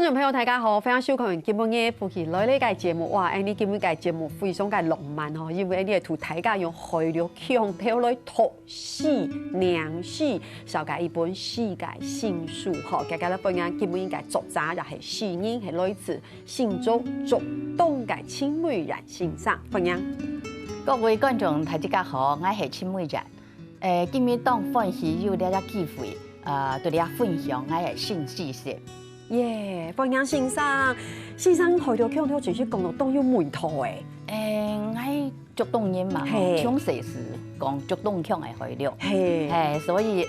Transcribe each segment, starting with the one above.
观众朋友，大家好，非常收看今日夫妻来呢个节目。哇，你今日个节目非常嘅浪漫吼，因为你係同大家用海陆腔跳来吐死、娘死，紹介一本世界新書吼。大家咧分享今日嘅作者就係詩人，係來自新竹竹東嘅青梅然先生分享。各位觀眾大家好，我係青梅然。今日當歡喜有呢個機會，對你分享我嘅新知識。耶，分享先生，先生海陸腔跳只是講到都有門徒誒。我竹東人嘛，從細時講竹東腔嘅海陸，所以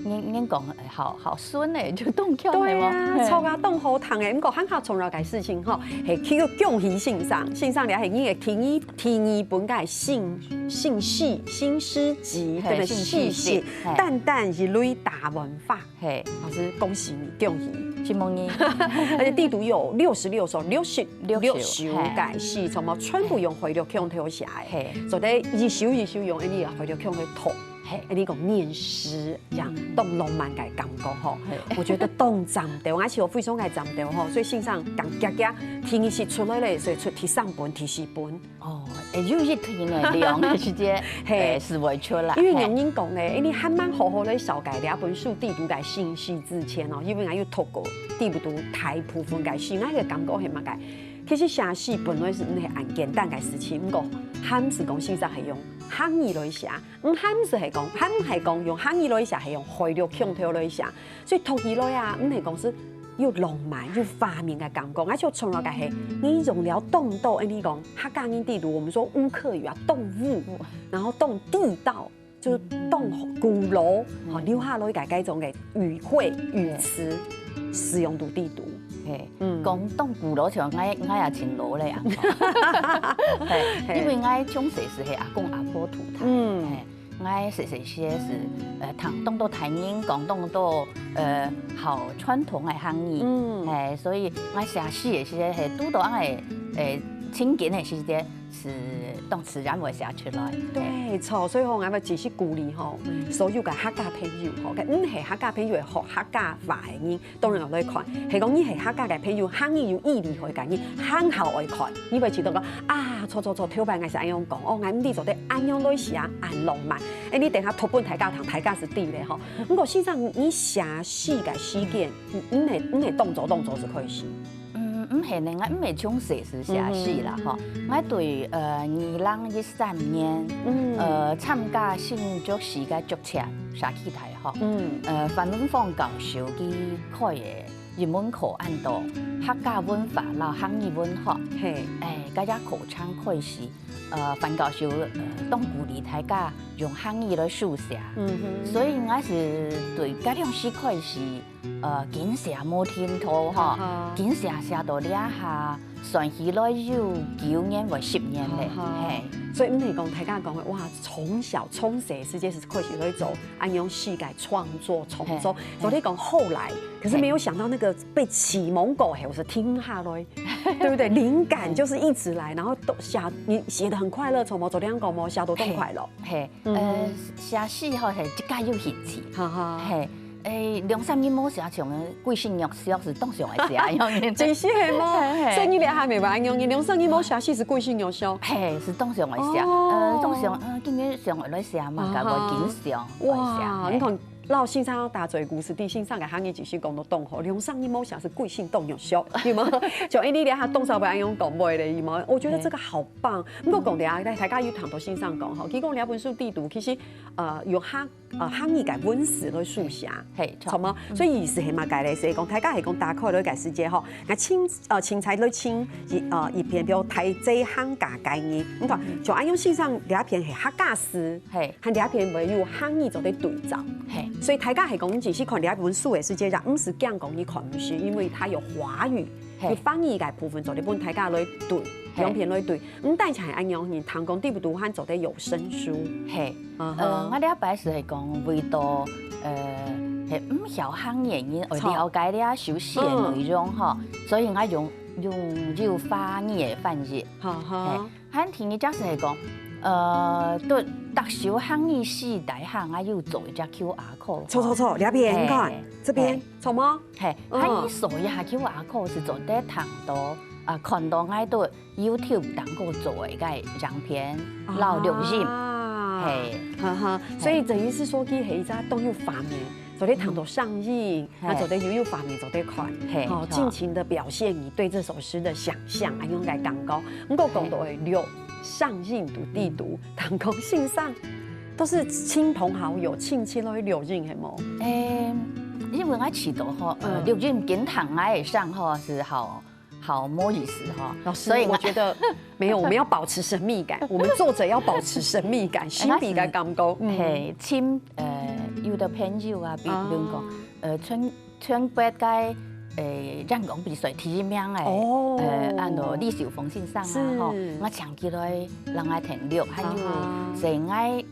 您講好順誒，竹東腔係對啊，錯啊，當好聽誒，唔過很下重要嘅事情吼，係叫做恭喜先生，先生你係呢個天意本嘅新詩集，對唔對？詩集，淡淡一類大文化，老師恭喜你，恭喜！希望你，而且地圖有66首，66首嘅詩，從冇全部用海陸腔跳寫嘅，所以一首一首用呢個海陸腔去讀。呢個念詩，這樣當浪漫嘅感覺吼，我覺得當站調，而且我非常嘅站調吼，所以先生講夾夾，天意是出來咧，所以出第3本、第4本。哦，有一天嘅兩個時間是會出來。因為有人講咧，你還蠻好好咧紹介呢一本書地圖嘅信息之前哦，因為我要透過地圖大部分嘅信，我嘅感覺係乜嘅？其實寫詩本來是唔係按簡單嘅事情，唔過漢是講先生係用漢語來寫，漢係講用漢語來寫，係用海陸腔調來寫，所以讀起來啊，唔係講是有浪漫、有畫面嘅感覺，而且從來嘅係你用了動到，你講客家人地圖，我們說烏客語啊，動物，然後動地道，就是動古老，留下來嘅種嘅語彙語詞，使用到地圖。講當古老像我也真老咧啊，因為我從細時係阿公阿婆土台，我細些是當到台人講當到好傳統嘅漢語，所以我寫詩嘅時係拄到我嘅情景嘅時節是當自然會寫出來。對，錯，所以我咪只是鼓勵吼，所有嘅客家朋友吼，嘅唔係客家朋友係學客家話嘅人，當然我嚟看，係講你係客家嘅朋友，漢語有意義去講，你漢校愛看，你會知道講啊，錯，跳板係安樣講，哦，我唔知做啲安樣類似啊，安浪漫，你等下讀本大家堂，大家是對嘅吼。不過先生，你寫詩嘅事件，唔係動作是可以寫。唔係咧，我唔係從細時寫詩啦，嗬。我對2013年參加新竹市嘅竹塹社區大學，范文芳教授佢開嘅英文課按到客家文化啦、漢語文學，大家課程開始，范教授當鼓勵大家用漢語來書寫，所以我是對嗰兩時開始。緊寫冇天途嗬，緊寫到呢下，算起來有9年或10年咧，所以唔係講大家講嘅，哇，從細時間是開始去做，按用世界創作創作，所以講後來，可是沒有想到那個被啟蒙過後是停下來，對不對？靈感就是一直來，然後都你寫得很快樂，從我昨天講冇寫到咁快樂，寫詩嗬係即刻要興趣，2-3年冇寫像貴姓玉小是當上嚟寫樣，真是係麼？所以你哋還未玩樣嘢，2-3年冇寫詩是貴姓玉小，是當上嚟寫，當上今日上嚟寫嘛，甲我緊上哇，你看。老先生打嘴故事，啲先生嘅行業只是講到動好，2-3年冇想是貴姓動玉小，係嘛？就你哋下動手俾人講背咧，係嘛？我覺得這個好棒。不過講下，大家要談到先生講吼，佢講呢本書地圖其實用漢語嘅文字來書寫，係嘛？所以意思係乜嘅咧？是講大家係講打開嚟嘅世界嗬，我青菜嚟清一篇叫台灣客家概念，你看就按用先生呢一篇係客家詩，係呢一篇會有漢語做啲對照，所以大家係講只是看呢一本書嘅世界，就唔是講講你看唔是，因為它有華語，有翻譯嘅部分做啲本大家來對，兩篇來對。咁但係按樣人談講啲唔讀漢做啲有聲書。我呢一擺是係講為到係唔曉漢語言，我了解呢一首詩嘅內容嗬，所以我用華語嘅翻譯。喺聽你講是係講。都特殊行业系大行啊，又做一只 QR code。错，两边你看这边，错吗？嘿，行业所一下 QR code 是做在糖多看到爱都 YouTube 当过做一个样片，老录音，嘿，所以等于是说，佢係一都有方面。做在糖度上映，那做在有方面做在看，好尽情的表现你对这首诗的想象，啊，用来讲高。不过讲到六上映读地读，糖公信上都是亲朋好友、亲戚都会留印，系冇？因为我起到哈，留印跟糖爱上哈是好摸意思哈。老师，所以我觉得没有，我们要保持神秘感，我们作者要保持神秘感，心比该讲高。嘿，亲有的朋友啊，比如讲，全国嘅人工比赛提名嘅，按照李秀峰先生啊，吼，我長期來人愛填錄，還有最愛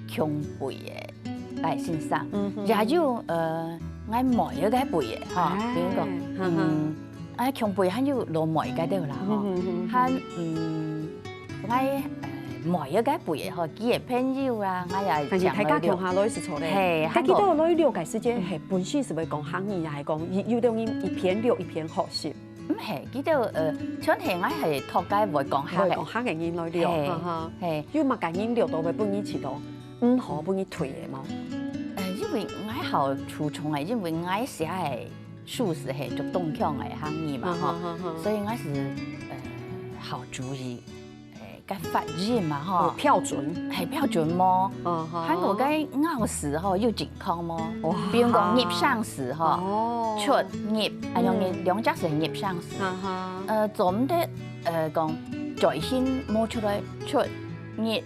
強背嘅來先生，也有愛梅嗰個背嘅，嚇，比如講，愛強背還有羅梅嗰啲啦，嗬，還愛梅嗰個背嘅，嗬，幾個朋友啊，我也但是大家強下來是錯咧，係幾多來了解時間係本身是會講行義，係講有啲人一篇了一篇學習。唔係，幾多像係我係托街會講下嘅，講下嘅人來了，係，要物嘅人了到會本意遲到，唔好本意退嘅嘛。因為我好初衷係，因為我寫係數是係做動向嘅行業嘛，嗬，所以我是好注意。個發音嘛，嗬，標準係標準麼？韓國嘅咬字嗬要健康麼？比如講葉上詞嗬，出葉，用兩隻是葉上詞。做唔得講在先摸出來出葉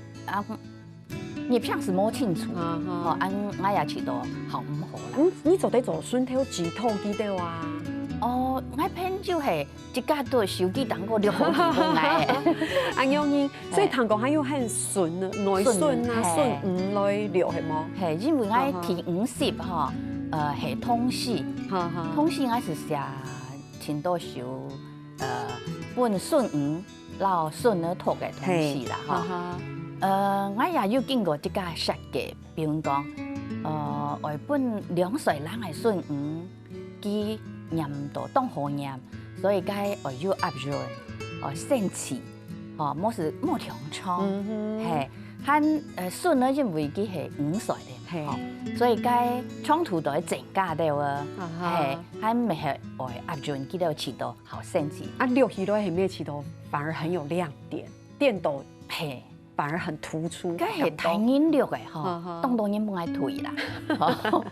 葉上詞摸清楚，我也知道好唔好啦。你做得做順條指頭幾多啊？我朋友係一家都手機當過6好幾個來嘅，安樣呢，所以糖講還有很順啊，內順啊，順唔來了係麼？係因為我填50嗬，係通識，通識我是寫挺多首本順5撈順兒讀嘅通識啦，嗬，我也有經過一家設計，比如講，我本2歲人係順5記。念到當好念，所以該我要壓潤，升詞，冇是冇強創，係，還順呢因為佢係5歲嘅，所以該衝突都係增加到啊，係，還沒係我壓潤佢都起到好升詞，錄起來係咩起到反而很有亮點，電到係。反而很突出，梗係睇音樂嘅嗬，當然唔愛退啦，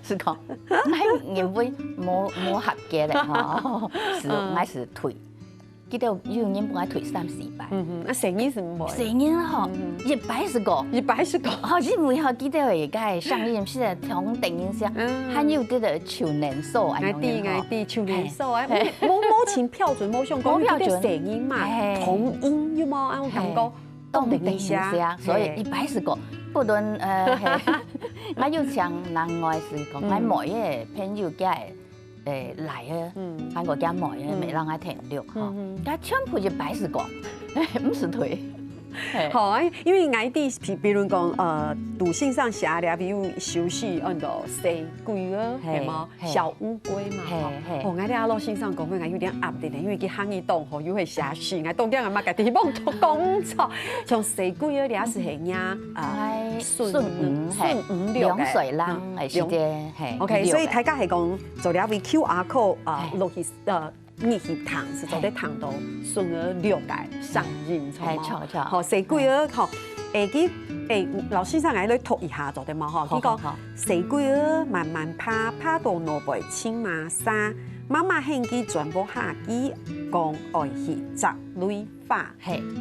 是講，唔係會冇合嘅咧嗬，是愛是退，記得有人唔愛退3、4擺，成年是唔會，成年嗬110個，好似每下記得而家係上映是同電影上，還有啲嘅少年數啊，啲少年數啊，冇錢標準，冇上講標準成音嘛，同音要麼按我感覺。當地影響，所以110個，不論我要請人外是講，我每一個朋友家嚟啊，韓國家每一個讓我停留嚇，但全部110個，唔是退。好，因為我啲比如講讀信上寫咧，比如休息按照四季啊，係嘛，小烏龜嘛，我啲阿老先生講佢有點壓力咧，因為佢行業檔好又會寫詩，我當然係乜嘅地方都講錯，像四季啊，啲是係呀順5、2歲啦，係時間係。OK， 所以大家係講做了為 QR code 落去熱氣糖是做啲糖度順而了解上映，好四季啊，好老先生喺度讀一下做啲嘛，嗬，佢講四季啊，慢慢爬到腦背青馬沙，媽媽興佢全部下機，講愛去摘淚花，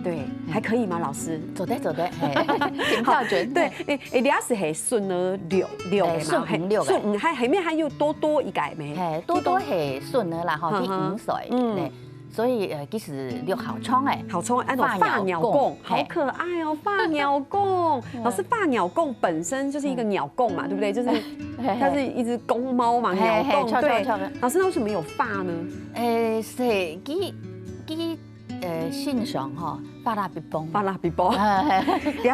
對，還可以嗎？老師，做得，挺標準。對，你也是係順而了嘅嘛，順5係後面還有多一個咩？多係順兒啦，嗬，啲5歲。所以其實錄好長誒，好長，按照發鳥貢，好可愛哦，發鳥貢。老師，發鳥貢本身就是一個鳥貢嘛，對不對？就是它是一隻公貓嘛，鳥貢。對。老師，那為什麼有發呢？是佢欣赏吼巴拉比崩，巴拉比波，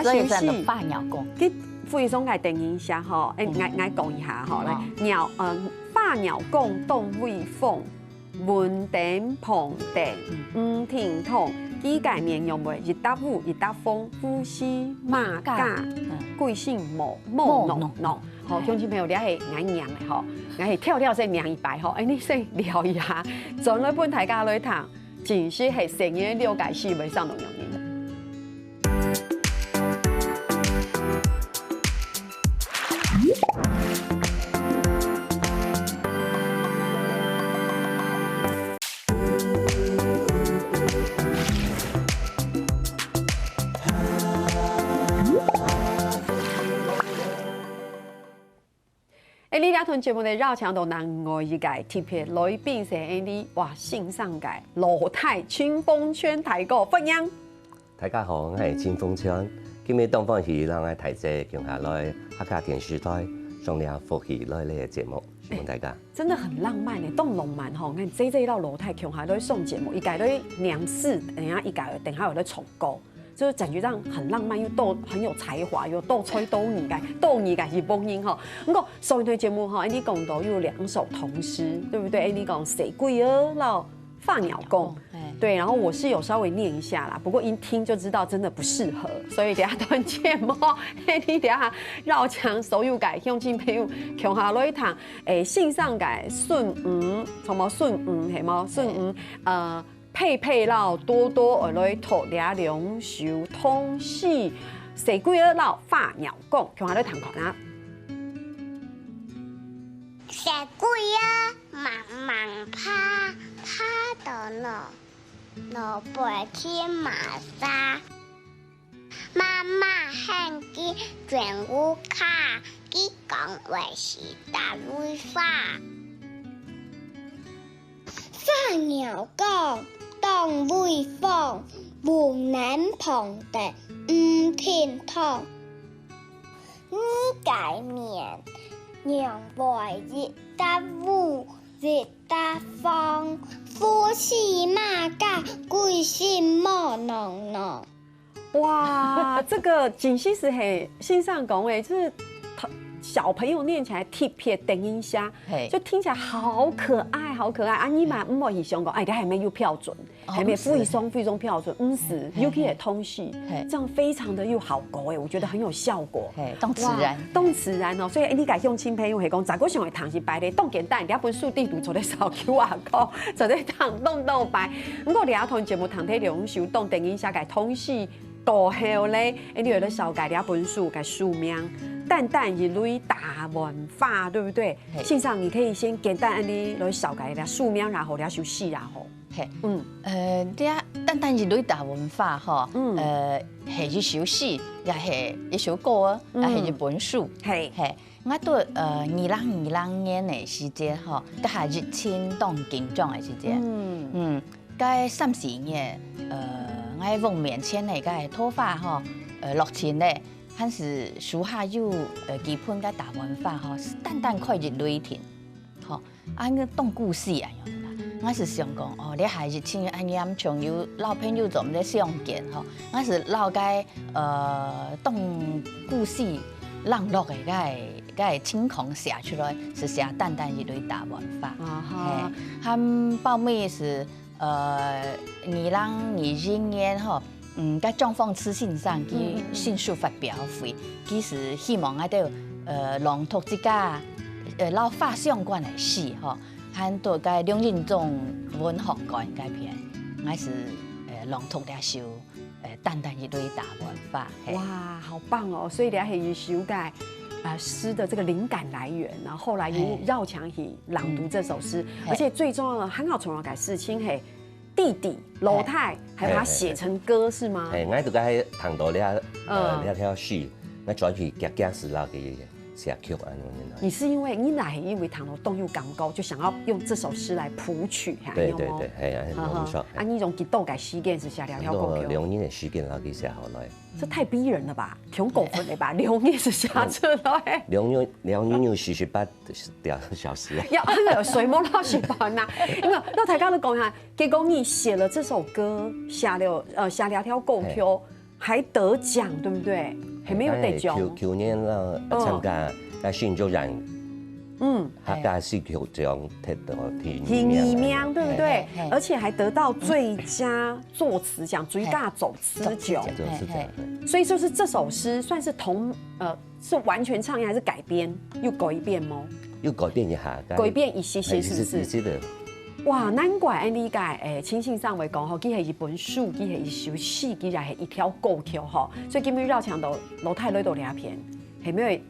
所以叫做发鸟公。去费松来定一下吼，哎，我讲一下吼，来发鸟公动位凤，文顶旁顶五挺痛，几界面用袂日搭舞日搭风，呼吸马甲，贵姓某浓浓。好，乡亲朋友，你係眼娘嘅吼，我係跳先娘一擺吼，哎，你先聊一下，轉來本大家來談，真是係成日了解是未上同樣嘢。你俩同节目的绕墙都难我一改特别来宾是你哇线上界罗太清风圈台歌欢迎。大家好，我係清風川。今日東方係讓我提姐共下來客家電視台上嚟福喜來呢個節目，希望大家。真的很浪漫誒，動浪漫吼！你這到羅太共下來送節目，一改咧娘士，等下一改等下有咧重歌。就是感覺上很浪漫，又很有才華，又吹逗你嘅是播音哈。不過上一段節目哈，你講到有2首童詩，對不對？你講誰貴兒老發鳥公，對，然後我是有稍微念一下啦，不過一聽就知道真的不適合，所以等下段節目，你等下繞牆所有界鄉親朋友共下來談，線上界順吳，什麼順吳係冇順吳佩老多多而來托倆兩手通戲，誰貴兒老發鳥公，共下來談看啊。誰貴兒慢慢爬，爬到路背天馬沙，媽媽喊佢轉屋卡，佢講話是大雷花。發鳥公當威風，無能碰地唔天痛。你改面讓為熱得烏，熱得風，呼吸馬甲，貴姓莫濃濃。哇，這個真是係線上講誒，就是小朋友念起來特別等一下，就聽起來好可愛，好可愛啊！你嘛唔可以想講，哎，你還沒有標準，還沒非常標準，唔是，尤其係通戲，這樣非常的又好歌誒，我覺得很有效果，動自然，動自然哦。所以你家鄉親朋友係講，十個上嘅糖是白的，動簡單，你一本書地圖做咧掃 QR code，做咧糖動白。不過你一堂節目糖體兩手動等一下嘅通戲。過後咧，你有咧小改了本書嘅書名，淡淡一蕊大文化，對不對？線上你可以先簡單你來小改了書名，然後了首詩，然後，啲淡淡一蕊大文化吼，係一首詩，也係一首歌，也係一本書，係。我到2020年嘅時節吼，都係熱情當競爭嘅時節，該30年我vùng miền trên này cái thổ phá ho lộc chín này hắn是屬下有基本個大文化ho單單可以類聽，吼按個當故事啊樣啦。我是想講哦，你係熱情按樣像有老朋友做唔得相見吼，我是老個當故事朗讀嘅個情況寫出來是寫單單一類大文化。他們報咩是2020年吼，在中風資訊上，佢迅速發表會，佢是希望我哋朗讀這個老化相關的詩吼，和到個梁仁忠文學館個片，我是朗讀了首淡淡一蕊大文化。哇，好棒哦！所以你係一首個詩的這個靈感來源，然後後來又繞牆去朗讀這首詩，而且最重要的很好重要嘅事情係弟弟羅太，還把它寫成歌是嗎？係，我喺度喺談到你睇詩，我轉去夾時啦嘅嘢。写曲安尼。你是因为你哪因为唐楼动又港高，就想要用这首诗来谱曲，对对对，系啊，冇错。啊，你用吉豆改时间是写了条歌曲。2年的时间来去写下来。这太逼人了吧？挺过分的吧？2年是写出来。2年有48小时。要按个水墨到写完呐，因为那大家都讲下，结果你写了这首歌，写了条歌曲，还得奖，对不对？还没有得奖。去年啦参加在新竹人，客家戏曲奖得到第2名，对不对？而且还得到最佳作词奖、最佳走词奖。所以就是这首诗算是是完全唱还是改编？又改编吗？又改编一下，改编一些，是不是？的。哇，难怪安理解清信上会讲吼，佢係一本書，佢係一首詩，佢又係一條歌曲吼。所以今日繞牆到樓太女度兩片，係咪會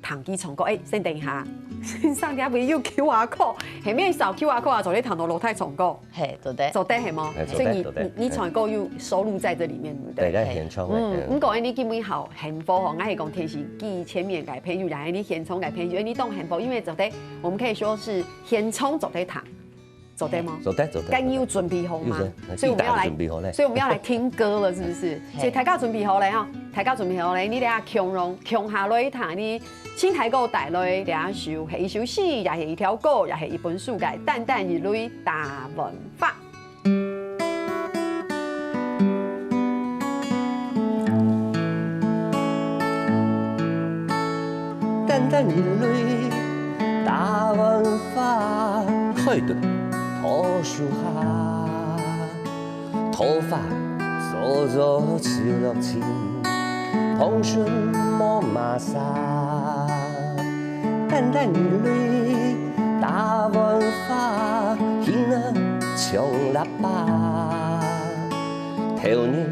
彈機重歌？先等一下，先上啲會要 QR code，係咪掃 QR code 啊？就你彈到樓太重歌，係做得，做得係嗎？所以你唱歌要收錄在這裡面，對不對？對，現場。咁講你基本好幸福吼，我係講天時記前面嘅配樂，然後你現場嘅配樂，你當幸福，因為做得我們可以說是現場做得彈。走得嗎？走得。剛要準備好嗎？所以我們要來聽歌了，是不是？所以大家準備好了哈，大家準備好了，你哋啊強下來彈你先睇個帶來兩首，係一首詩，也係一條歌，也係一本書嘅淡淡一類大文化。淡淡一類大文化，開對。桃樹下，頭髮早早似落錢，紅唇摸馬沙，淡淡一類大文化，牽啊唱喇叭，頭年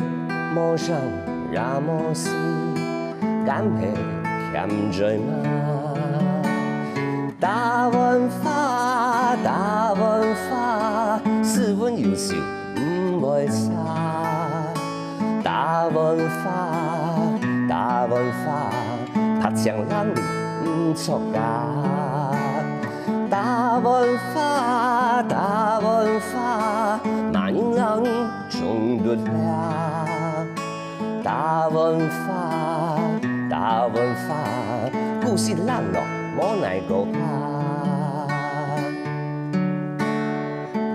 摸上也摸死，眼皮欠嘴嘛，大文化，大文化，斯文優秀唔會差。大文化，大文化，拍上男女唔錯噶。大文化，大文化，萬人中得了。大文化，大文化，故事爛落冇奈個怕。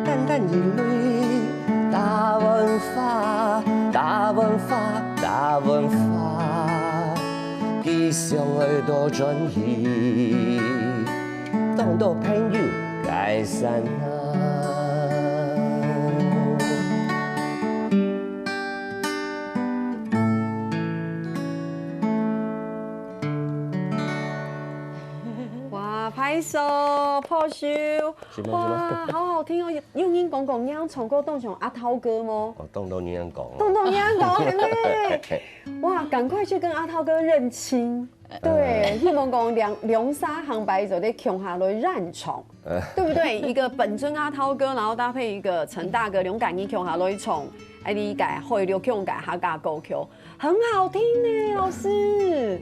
淡淡一類大文化，大文化，大文化，吉祥愛多專一，當到朋友解散啊。拍手破手，哇，好好聽哦！用英講講，你啱唱歌當上阿濤哥嗎？哦，當到你啱講，當到你啱講，係咪？哇，趕快去跟阿濤哥認親。對，希望講兩沙行白就得窮下來染蟲，對不對？一個本尊阿濤哥，然後搭配一個陳大哥，勇敢你窮下來蟲，哎，你改會了窮改客家歌曲，很好聽呢，老師。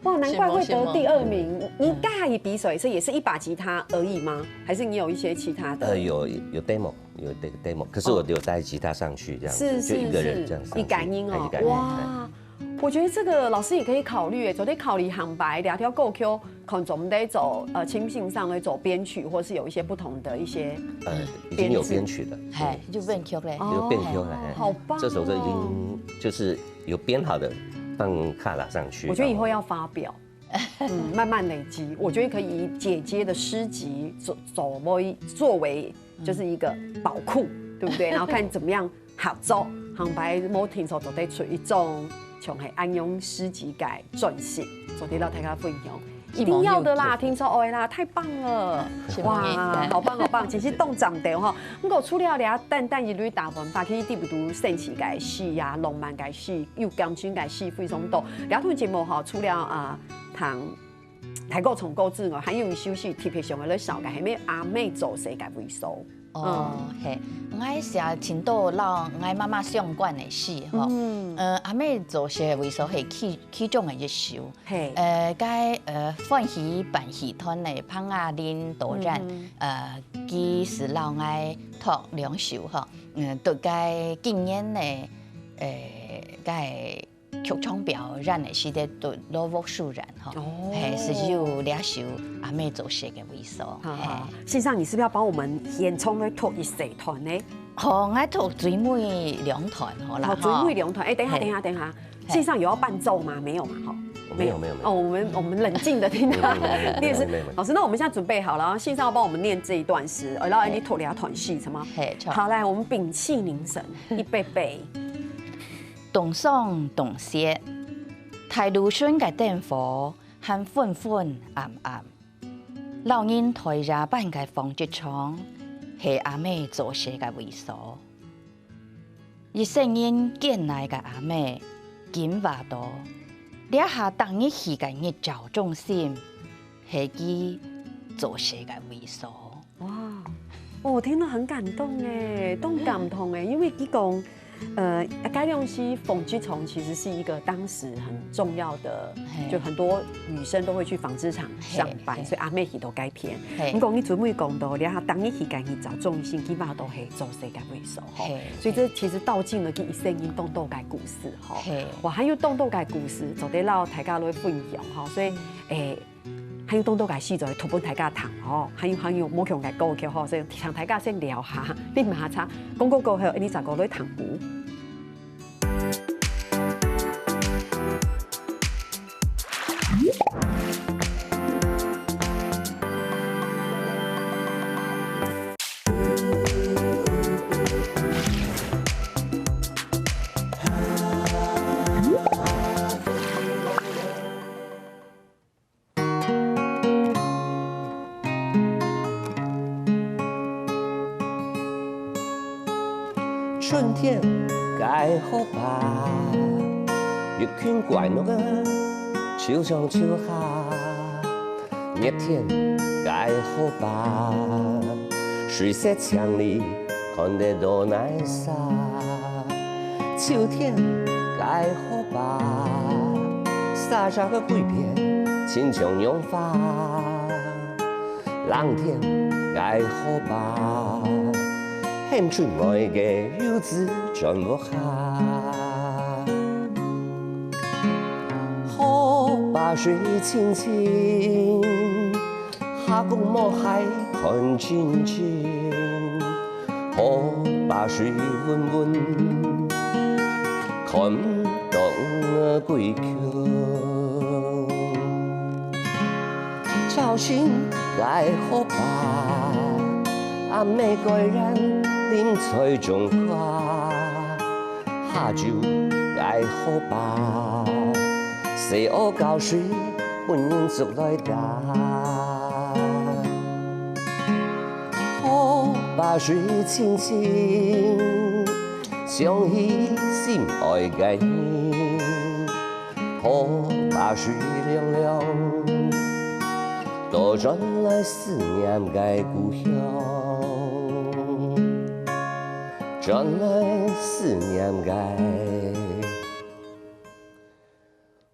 哇，難怪會得第2名。你尬一比賽，這也是一把吉他而已嗎？還是你有一些其他的？有 demo， 有 demo， 可是我有帶吉他上去，這樣子，就一個人這樣上去。你感應哦，哇！我覺得這個老師也可以考慮，就得考慮行白兩條歌曲，可能總得走清信上來走編曲，或是有一些不同的一些已經有編曲了，就編曲嘞，有編曲了，好棒！這首歌已經就是有編好的。放卡拉上去，我覺得以後要發表，慢慢累積。我覺得可以以姐姐的詩集作為就是一個寶庫，對不對？然後看怎麼樣合作，行白冇聽說就得出一種像係安用詩集嘅轉型，做啲到大家分享。一定要的啦，聽說愛啦，太棒了！哇，好棒好棒，真是動長調哈。不過除了倆淡淡一類大文化，其實啲唔到盛詞嘅戲呀、浪漫嘅戲、有感情嘅戲非常多。倆套節目哈，除了談泰國重歌之外，還有一首戲特別上嘅咧，小嘅係咩阿妹做世界為數。哦，嘿，我写青岛老我妈妈上馆的戏吼，阿妹做些为所系起种的一首，嘿，该欢喜办戏团的潘亚玲导演，佢是老爱托两首吼，都该今年的该。剧场表演的是在罗沃素然哈，嘿，是有两首阿妹做写的为所。信上你是不是要帮我们演唱的托一社团呢？好，我托水妹两团好啦。水妹两团，哎，等一下，信上有要伴奏吗？没有嘛，哈。没有。哦，我们冷静的听他念诗。老师，那我们现在准备好了，信上要帮我们念这一段诗，然后你托俩团戏什么？好，来，我们屏气凝神，预备备。东爽东歇，太鲁顺嘅灯火，和昏昏暗暗。老人抬着半嘅纺织廠，系阿妹做些嘅为所。一声音见来嘅阿妹，紧话多，两下当日去嘅日照中心，系佢做些嘅为所。哇，我听得很感动哎，动感痛哎，因为佢讲。该用西纺织虫其实是一个当时很重要的，就很多女生都会去纺织厂上班，所以阿妹去都改偏。你讲你准备讲到，然后当你去改去找重心，基本上都系做世界为首哈。所以这其实道尽了一声音动豆改故事哈。哇，还有动豆改故事，做得到大家都会分享哈。所以还有动豆改戏就会托本大家谈哦，还有冇强改歌曲吼，所以向大家先聊下，你马下广告过后，你咋个来谈鼓？春天该好吧，月圈怪我个秋上秋下，热天该好吧，水色墙里看得多耐晒，秋天该好吧，撒上个桂片，轻轻融化，冷天该好吧。献出我嘅柚子全部下，好把水清清，下公莫海看清清，好把水温温，看懂归腔，朝心该好吧，阿妹果然。饮菜中花，下酒该好吧，西澳高水混人族来打，好把水清清，相依心爱该念，好把水凉凉，多转来思念该故乡。转来思念该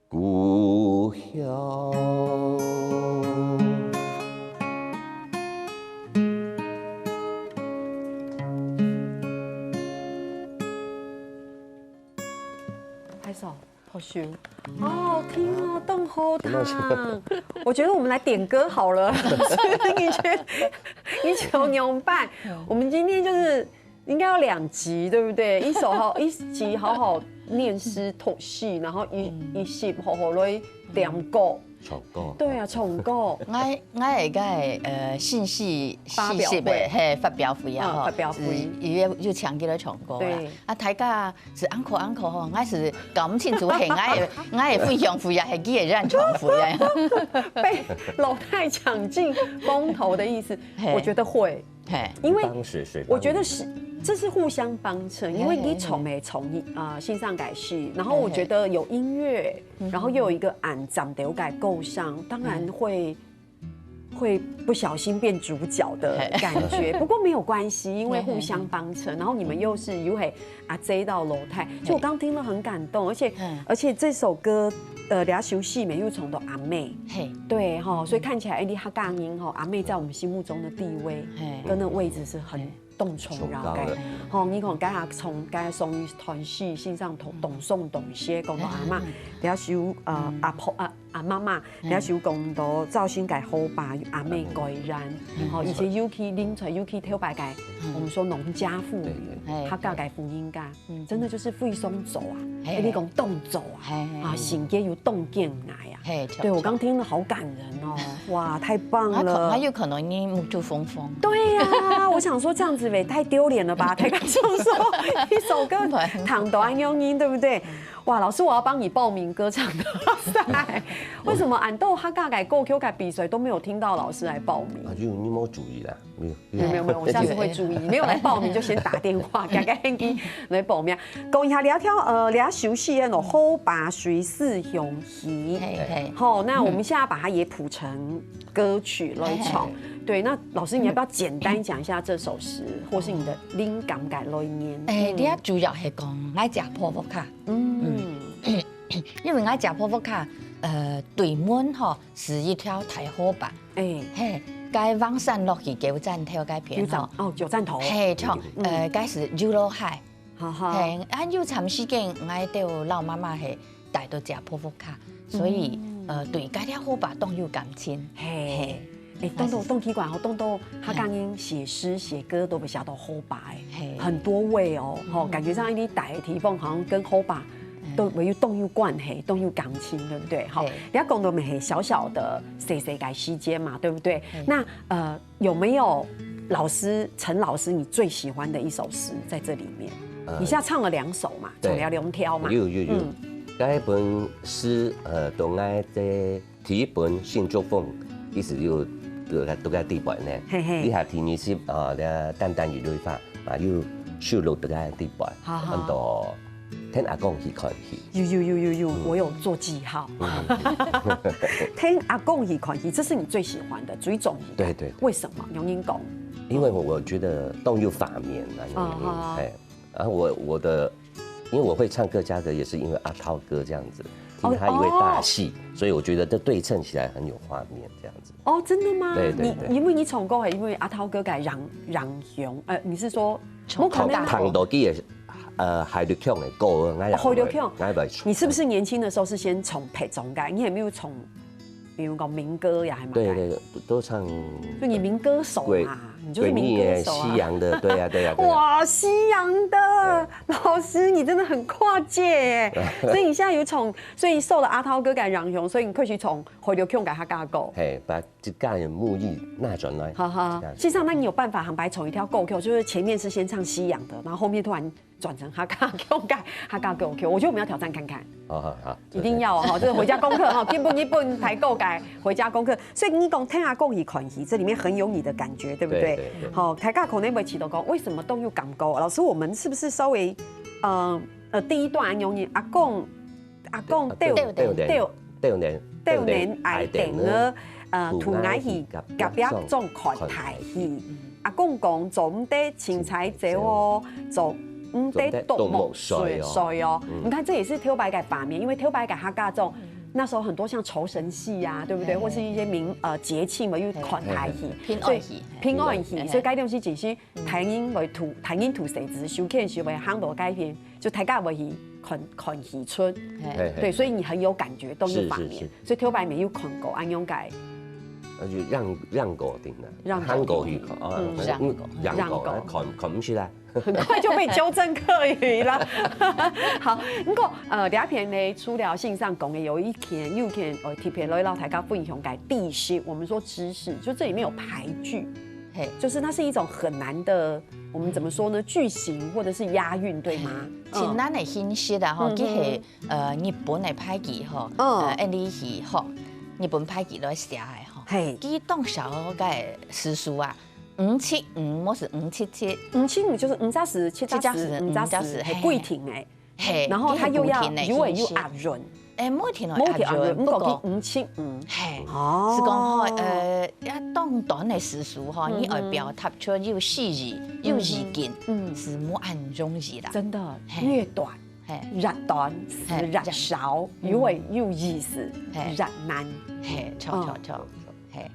故乡。拍手，好秀，好好听哦，冻喉糖。我觉得我们来点歌好了，你觉得？你求牛伴，我们今天就是。应该要2集，对不对？一集好好念诗吐戏，然后一集好好来点歌。唱歌。对啊，唱歌。我会个信息发表会，发表会啊，发表会，伊就强起来唱歌啦。啊，大家是 uncle 吼，我是搞不清楚，我会分享会啊，还记得让唱会啊。被老太抢尽风头的意思，我觉得会。因为我觉得这是互相帮衬，因为你从线上改戏，然后我觉得有音乐，然后又有一个俺长得有改构上，当然会会不小心变主角的感觉。不过没有关系，因为互相帮衬，然后你们又是又会阿 J 到楼台，就我刚听了很感动，而且这首歌。俩熟悉美又从的阿妹，对哈，所以看起来你哈嘎音哈，阿妹在我们心目中的地位跟那位置是很动崇高的。好，你看，从送于团戏欣赏董宋董些讲到阿妈，俩熟阿婆阿妈妈，俩熟讲到赵新改好把阿妹改染，好，以前尤其拎出来尤其跳白改，我们说农家妇女，哈嘎改福音嘎，真的就是费松走啊，你讲动走啊，心结有动见来啊，对我刚听了好感人哦，哇，太棒了！还有可能你母猪疯疯。对呀，我想说这样子也太丢脸了吧？太敢说一首歌躺都安用音，对不对？哇，老师，我要帮你报名歌唱的赛。为什么俺豆哈嘎改够 Q 改比赛都没有听到老师来报名？就你没注意啦，没有，我下次会注意。没有来报名就先打电话，改赶紧来报名。讲一下聊天，俩熟悉的好把水似雄鱼。好，那我们现在把它也谱成歌曲来唱。对，那老师你要不要简单讲一下这首诗，或是你的灵感改来念？你啊主要是讲爱食泡泡卡，因为爱食泡泡卡，对门吼是一条大河吧，该往山落去九站跳该片哦，九站头，唱该是游落海，有长时间爱对老妈妈系带到食泡泡卡，所以对该条河吧都有感情，动体馆动到他刚刚写诗写歌都被写到好白，很多位哦，感觉上你带的地方好像跟好白都有动有关系，动有感情，对不对？好，人家讲到没小小的谁改时间嘛，对不对？那有没有陈老师你最喜欢的一首诗在这里面？你现在唱了2首嘛，从聊两条嘛。有。该本诗都爱在第一本新作风，意思就都该地板呢。你下天你是淡淡雨雷法又收录都该地板，很多听阿公去看戏。有，我有做记号。听阿公去看戏，这是你最喜欢的最重要的。对。为什么？用英讲？因为我觉得动有法面然后因为我会唱客家歌，也是因为阿涛哥这样子，听他一位大戏，所以我觉得这对称起来很有画面这样子。哦，真的吗？对。因为你从过，因为阿涛哥改让雄，你是说唐道基也海陆腔的歌，海陆腔。你是不是年轻的时候是先从配中改？你有没有从，比如讲民歌呀，还对，都唱。就你民歌手嘛，你就是民歌手西洋的，对呀。哇，西洋的老师，你真的很跨界耶！所以你现在有所以受了阿涛哥改让雄，所以你可以从海陆腔改他加狗。把这个人木艺那转来。好，实际上那你有办法很白从一条狗 Q， 就是前面是先唱西洋的，然后后面突然转成哈嘎 Q 改哈嘎狗 Q， 我觉得我们要挑战看看。好，一定要哦！这是回家功课哈，一本台购改回家功课。所以你讲听阿公一款戏，这里面很有你的感觉，对不对？好，台尬口那位起头讲为什么都有港沟？老师，我们是不是稍微第一段用你阿公丢年爱定了土爱戏夹边种款台戏，阿公讲做唔得青菜节哦，做唔得动木水哦。你看这也是挑白改法面，因为挑白改哈嘎种。那时候很多像酬神戏呀，对不对？或是一些节庆嘛，又款台戏，平安戏，所以该东西只是台音为土谁子修建修为很多改编，就台家为款戏村，对，所以你很有感觉，都有法面，所以挑白面又款狗安用改。就让狗定的，让狗语让狗看不出来。很快就被纠正客语了。好，不过两篇呢，除了线上讲的有一篇又篇特别来到大家分享改地识，我们说知识，就这里面有排句，就是它是一种很难的，我们怎么说呢？句型或者是押韵，对吗？是难的形式啦，吼，即系日本的排句吼，你是吼日本排句来写的吼，佢当小个诗书啊。575，我是577，575就是5+10、7+10、5+10，很贵挺哎，然后它又要又押韵，每天都押准，不过575，嘿，是讲吼，一当短的时数吼，你外表踏出又4字又2件，是冇按容易啦。真的，越短，越短是越少，因为有意思，越难，嘿，错。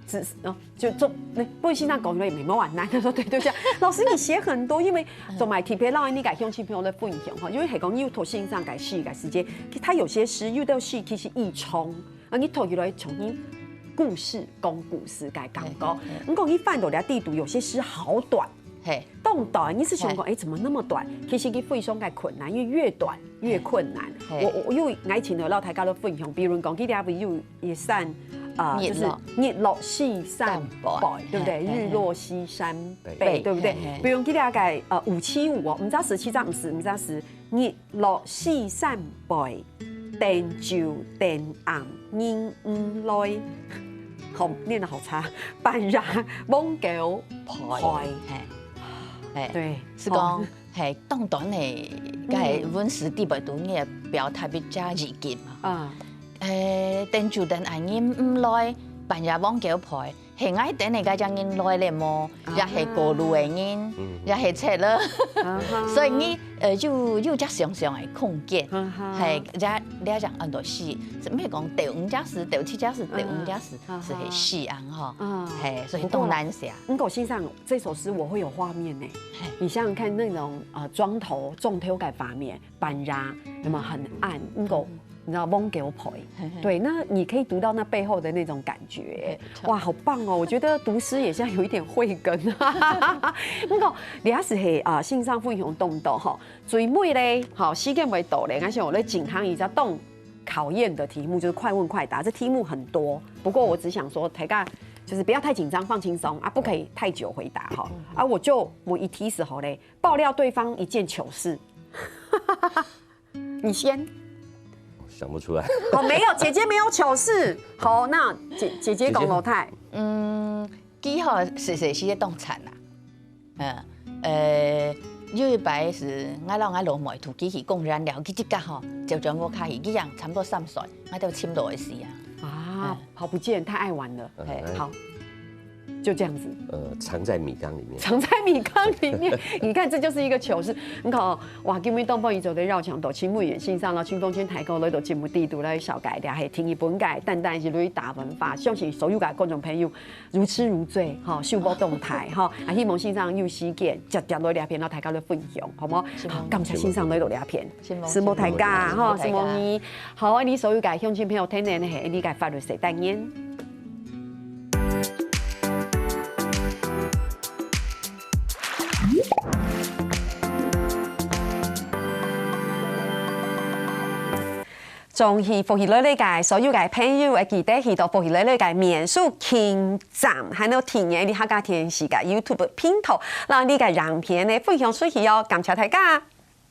只是就做那不信那讲了也没完难。他说对对对，老师你写很多，因为做买题别让你改乡亲朋友的分享哈，因为系讲你投线上改诗改时间，他有些诗遇到戏其实易冲啊，你投起来重新故事讲故事改讲讲，你讲你翻到了地图，有些诗好短。动短，你是想讲，怎么那么短？其实佢分享嘅困难，因为越短越困难。我因为爱情的老大家都分享，比如讲，佢哋會有一山就是日落西山北，对不对？日落西山北，对不对？比如佢哋嘅575哦，唔知17張唔是，唔知是日落西山北，電就電暗人唔來。好，念得好差，半日蒙狗派。对，是讲系当短的，该温室地白度嘅表态比较易见嘛。等住等人唔来，半夜往狗派，系爱等你家将人来咧么？也系过路的人，也系车了，所以你有只想象的空间，系你讲按多死，咩讲第5加10、第7加10、第5加10是系死人哈，系所以都难写。我欣赏这首诗，我会有画面呢。你想想看，那种庄头种头改发面，半夜有没有很暗？你知道蒙给我跑对，那你可以读到那背后的那种感觉，哇，好棒哦！我觉得读诗也像有一点慧根。不过你也是系线上分享动动哈，最美嘞，好时间为到嘞，而且我在景行一下动考验的题目就是快问快答，这题目很多，不过我只想说大家就是不要太紧张，放轻松啊，不可以太久回答哈。我就我一提示好嘞，爆料对方一件糗事。你先。想不出来。哦，没有，姐姐没有糗事。好，那姐姐讲老太。记好是在动产啦。有一摆是我让我老妹土机器供燃料，佢即刻吼就将我开一样，差不多3岁，我就签落去啊。好不见，太爱玩了。好。就这样子，藏在米缸里面，藏在米缸里面。你看，这就是一个糗事。你看，哇，今日东方宇宙的绕墙斗，青木远线上了，清风圈台高来到节目地图来小改俩，系听一本改，淡淡是类大文化，相信所有嘅观众朋友如痴如醉，哈，秀波动态，哈，希望线上有时间，接接来两片，到台高来分享，好唔好？好，感谢线上来到两片，是冇台家，哈，是冇你，好，你所有嘅乡亲朋友听呢，系你嘅法律谁代言？中意福喜女呢嘅所有嘅朋友會記得去到福喜女呢嘅面書傾站，還有聽嘅你客家電視嘅 YouTube 片頭，讓你嘅影片呢分享出去哦，感謝大家。